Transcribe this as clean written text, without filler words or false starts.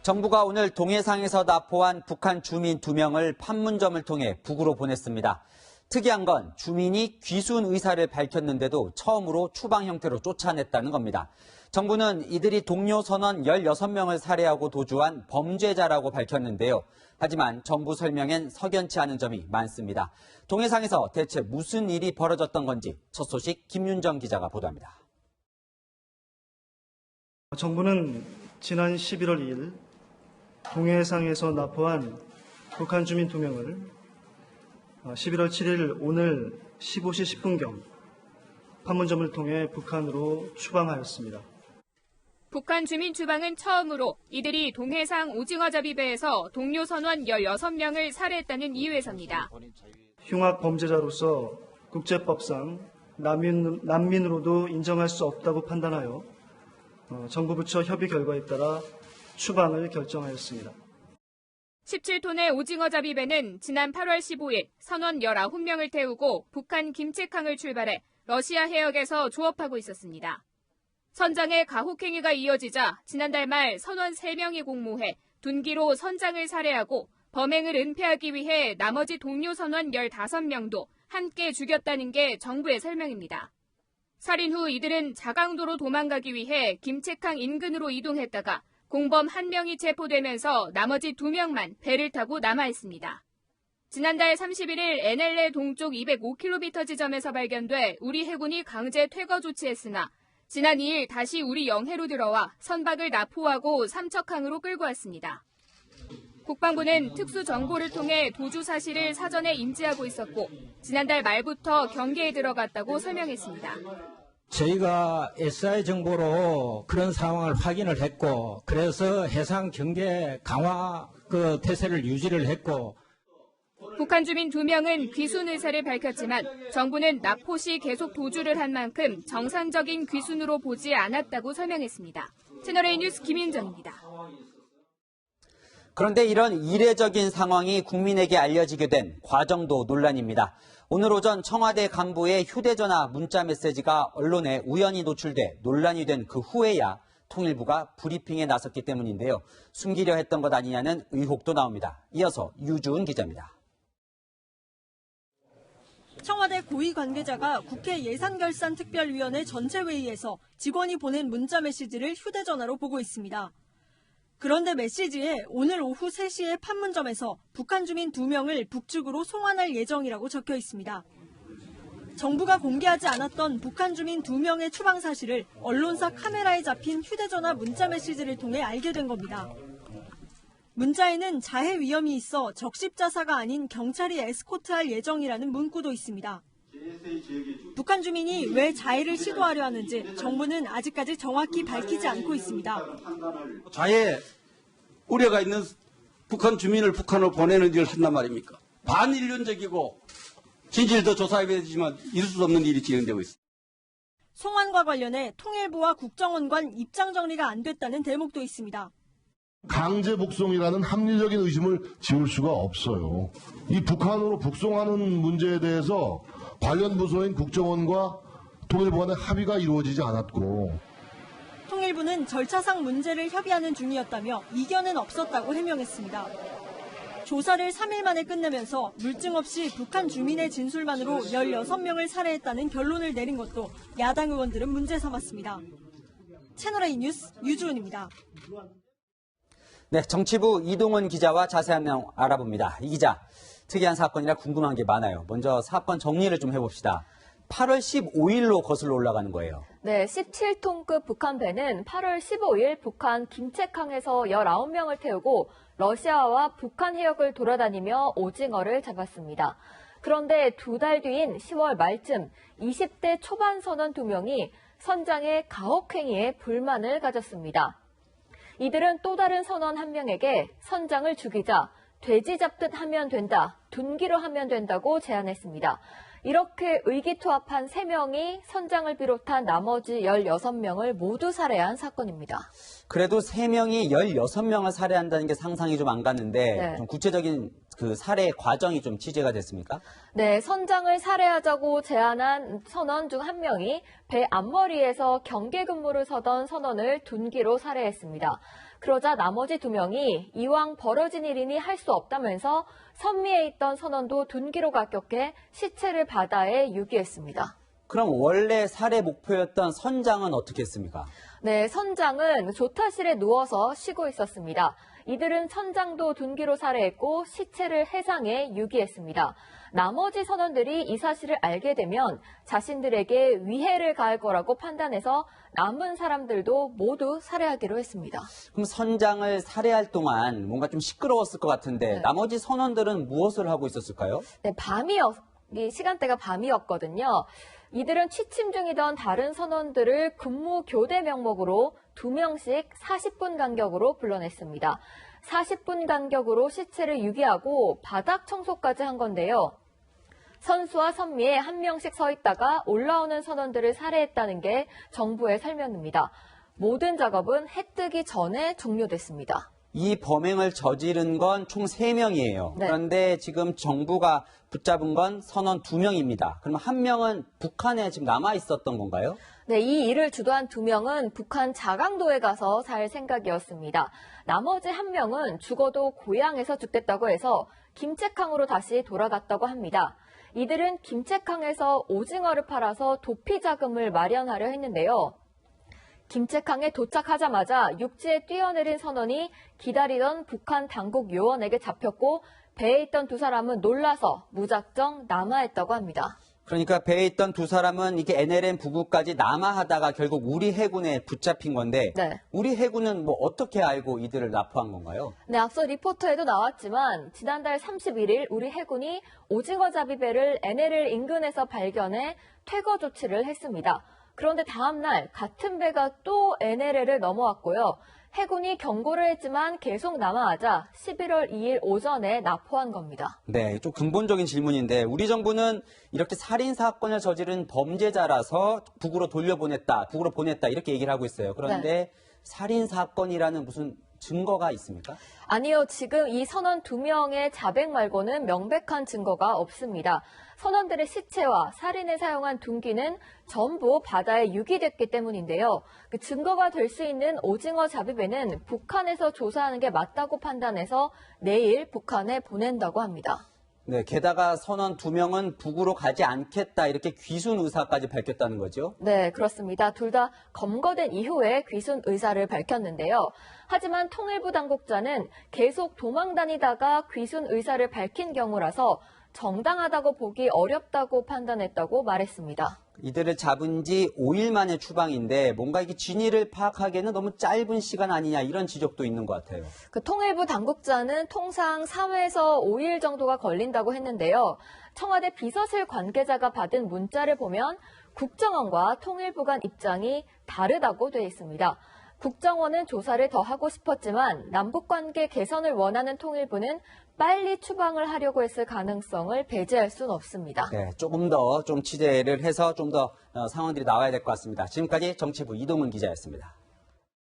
정부가 오늘 동해상에서 납포한 북한 주민 2명을 판문점을 통해 북으로 보냈습니다. 특이한 건 주민이 귀순 의사를 밝혔는데도 처음으로 추방 형태로 쫓아냈다는 겁니다. 정부는 이들이 동료 선원 16명을 살해하고 도주한 범죄자라고 밝혔는데요. 하지만 정부 설명엔 석연치 않은 점이 많습니다. 동해상에서 대체 무슨 일이 벌어졌던 건지 첫 소식 김윤정 기자가 보도합니다. 정부는 지난 11월 2일 동해상에서 납포한 북한 주민 2명을 11월 7일 오늘 15시 10분경 판문점을 통해 북한으로 추방하였습니다. 북한 주민 추방은 처음으로 이들이 동해상 오징어잡이배에서 동료 선원 16명을 살해했다는 이유에서입니다. 흉악 범죄자로서 국제법상 난민으로도 인정할 수 없다고 판단하여 정부 부처 협의 결과에 따라 추방을 결정하였습니다. 17톤의 오징어잡이배는 지난 8월 15일 선원 19명을 태우고 북한 김책항을 출발해 러시아 해역에서 조업하고 있었습니다. 선장의 가혹행위가 이어지자 지난달 말 선원 3명이 공모해 둔기로 선장을 살해하고 범행을 은폐하기 위해 나머지 동료 선원 15명도 함께 죽였다는 게 정부의 설명입니다. 살인 후 이들은 자강도로 도망가기 위해 김책항 인근으로 이동했다가 공범 1명이 체포되면서 나머지 2명만 배를 타고 남아있습니다. 지난달 31일 NLL 동쪽 205km 지점에서 발견돼 우리 해군이 강제 퇴거 조치했으나 지난 2일 다시 우리 영해로 들어와 선박을 납포하고 삼척항으로 끌고 왔습니다. 국방부는 특수정보를 통해 도주 사실을 사전에 인지하고 있었고 지난달 말부터 경계에 들어갔다고 설명했습니다. 저희가 SI 정보로 그런 상황을 확인을 했고 그래서 해상 경계 강화 태세를 유지를 했고 북한 주민 2명은 귀순 의사를 밝혔지만 정부는 납포 시 계속 도주를 한 만큼 정상적인 귀순으로 보지 않았다고 설명했습니다. 채널A 뉴스 김윤정입니다. 그런데 이런 이례적인 상황이 국민에게 알려지게 된 과정도 논란입니다. 오늘 오전 청와대 간부의 휴대전화 문자 메시지가 언론에 우연히 노출돼 논란이 된 그 후에야 통일부가 브리핑에 나섰기 때문인데요. 숨기려 했던 것 아니냐는 의혹도 나옵니다. 이어서 유주은 기자입니다. 청와대 고위 관계자가 국회 예산결산특별위원회 전체회의에서 직원이 보낸 문자 메시지를 휴대전화로 보고 있습니다. 그런데 메시지에 오늘 오후 3시에 판문점에서 북한 주민 2명을 북측으로 송환할 예정이라고 적혀 있습니다. 정부가 공개하지 않았던 북한 주민 2명의 추방 사실을 언론사 카메라에 잡힌 휴대전화 문자 메시지를 통해 알게 된 겁니다. 문자에는 자해 위험이 있어 적십자사가 아닌 경찰이 에스코트할 예정이라는 문구도 있습니다. 북한 주민이 왜 자해를 시도하려 하는지 정부는 아직까지 정확히 밝히지 않고 있습니다. 자해 우려가 있는 북한 주민을 북한으로 보내는 일을 한단 말입니까? 반인륜적이고 진실도 조사해야 되지만 있을 수 없는 일이 진행되고 있습니다. 송환과 관련해 통일부와 국정원 간 입장 정리가 안 됐다는 대목도 있습니다. 강제 북송이라는 합리적인 의심을 지울 수가 없어요. 이 북한으로 북송하는 문제에 대해서 관련 부서인 국정원과 통일부 간의 합의가 이루어지지 않았고 통일부는 절차상 문제를 협의하는 중이었다며 이견은 없었다고 해명했습니다. 조사를 3일 만에 끝내면서 물증 없이 북한 주민의 진술만으로 16명을 살해했다는 결론을 내린 것도 야당 의원들은 문제 삼았습니다. 채널A 뉴스 유주은입니다. 네, 정치부 이동훈 기자와 자세한 내용 알아봅니다. 이 기자, 특이한 사건이라 궁금한 게 많아요. 먼저 사건 정리를 좀 해봅시다. 8월 15일로 거슬러 올라가는 거예요. 네, 17톤급 북한 배는 8월 15일 북한 김책항에서 19명을 태우고 러시아와 북한 해역을 돌아다니며 오징어를 잡았습니다. 그런데 2달 뒤인 10월 말쯤 20대 초반 선원 2명이 선장의 가혹행위에 불만을 가졌습니다. 이들은 또 다른 선원 1명에게 선장을 죽이자 돼지 잡듯 하면 된다, 둔기로 하면 된다고 제안했습니다. 이렇게 의기투합한 3명이 선장을 비롯한 나머지 16명을 모두 살해한 사건입니다. 그래도 3명이 16명을 살해한다는 게 상상이 좀 안 갔는데 네. 좀 구체적인 그 살해 과정이 좀 취재가 됐습니까? 네, 선장을 살해하자고 제안한 선원 중 1명이 배 앞머리에서 경계 근무를 서던 선원을 둔기로 살해했습니다. 그러자 나머지 2명이 이왕 벌어진 일이니 할 수 없다면서 선미에 있던 선원도 둔기로 가격해 시체를 바다에 유기했습니다. 그럼 원래 살해 목표였던 선장은 어떻게 했습니까? 네, 선장은 조타실에 누워서 쉬고 있었습니다. 이들은 선장도 둔기로 살해했고 시체를 해상에 유기했습니다. 나머지 선원들이 이 사실을 알게 되면 자신들에게 위해를 가할 거라고 판단해서 남은 사람들도 모두 살해하기로 했습니다. 그럼 선장을 살해할 동안 뭔가 좀 시끄러웠을 것 같은데 네. 나머지 선원들은 무엇을 하고 있었을까요? 네, 이 시간대가 밤이었거든요. 이들은 취침 중이던 다른 선원들을 근무 교대 명목으로 2명씩 40분 간격으로 불러냈습니다. 40분 간격으로 시체를 유기하고 바닥 청소까지 한 건데요. 선수와 선미에 1명씩 서 있다가 올라오는 선원들을 살해했다는 게 정부의 설명입니다. 모든 작업은 해 뜨기 전에 종료됐습니다. 이 범행을 저지른 건 총 3명이에요. 네. 그런데 지금 정부가 붙잡은 건 선원 2명입니다. 그러면 1명은 북한에 지금 남아 있었던 건가요? 네, 이 일을 주도한 2명은 북한 자강도에 가서 살 생각이었습니다. 나머지 1명은 죽어도 고향에서 죽겠다고 해서 김책항으로 다시 돌아갔다고 합니다. 이들은 김책항에서 오징어를 팔아서 도피 자금을 마련하려 했는데요. 김책항에 도착하자마자 육지에 뛰어내린 선원이 기다리던 북한 당국 요원에게 잡혔고 배에 있던 2사람은 놀라서 무작정 남하했다고 합니다. 그러니까 배에 있던 2사람은 이게 NLM 부구까지 남하하다가 결국 우리 해군에 붙잡힌 건데 네. 우리 해군은 뭐 어떻게 알고 이들을 납포한 건가요? 네, 앞서 리포터에도 나왔지만 지난달 31일 우리 해군이 오징어잡이 배를 NLL 인근에서 발견해 퇴거 조치를 했습니다. 그런데 다음 날 같은 배가 또 NLL을 넘어왔고요. 해군이 경고를 했지만 계속 남하하자 11월 2일 오전에 납포한 겁니다. 네, 좀 근본적인 질문인데 우리 정부는 이렇게 살인 사건을 저지른 범죄자라서 북으로 보냈다 이렇게 얘기를 하고 있어요. 그런데 살인 사건이라는 무슨 증거가 있습니까? 아니요, 지금 이 선원 2명의 자백 말고는 명백한 증거가 없습니다. 선원들의 시체와 살인에 사용한 둔기는 전부 바다에 유기됐기 때문인데요. 그 증거가 될 수 있는 오징어 잡이배는 북한에서 조사하는 게 맞다고 판단해서 내일 북한에 보낸다고 합니다. 네, 게다가 선원 2명은 북으로 가지 않겠다 이렇게 귀순 의사까지 밝혔다는 거죠. 네, 그렇습니다. 둘 다 검거된 이후에 귀순 의사를 밝혔는데요. 하지만 통일부 당국자는 계속 도망 다니다가 귀순 의사를 밝힌 경우라서 정당하다고 보기 어렵다고 판단했다고 말했습니다. 이들을 잡은 지 5일 만에 추방인데 뭔가 이게 진위를 파악하기에는 너무 짧은 시간 아니냐 이런 지적도 있는 것 같아요. 그 통일부 당국자는 통상 3에서 5일 정도가 걸린다고 했는데요. 청와대 비서실 관계자가 받은 문자를 보면 국정원과 통일부 간 입장이 다르다고 돼 있습니다. 국정원은 조사를 더 하고 싶었지만 남북관계 개선을 원하는 통일부는 빨리 추방을 하려고 했을 가능성을 배제할 수는 없습니다. 네, 조금 더 좀 취재를 해서 좀 더 상황들이 나와야 될 것 같습니다. 지금까지 정치부 이동훈 기자였습니다.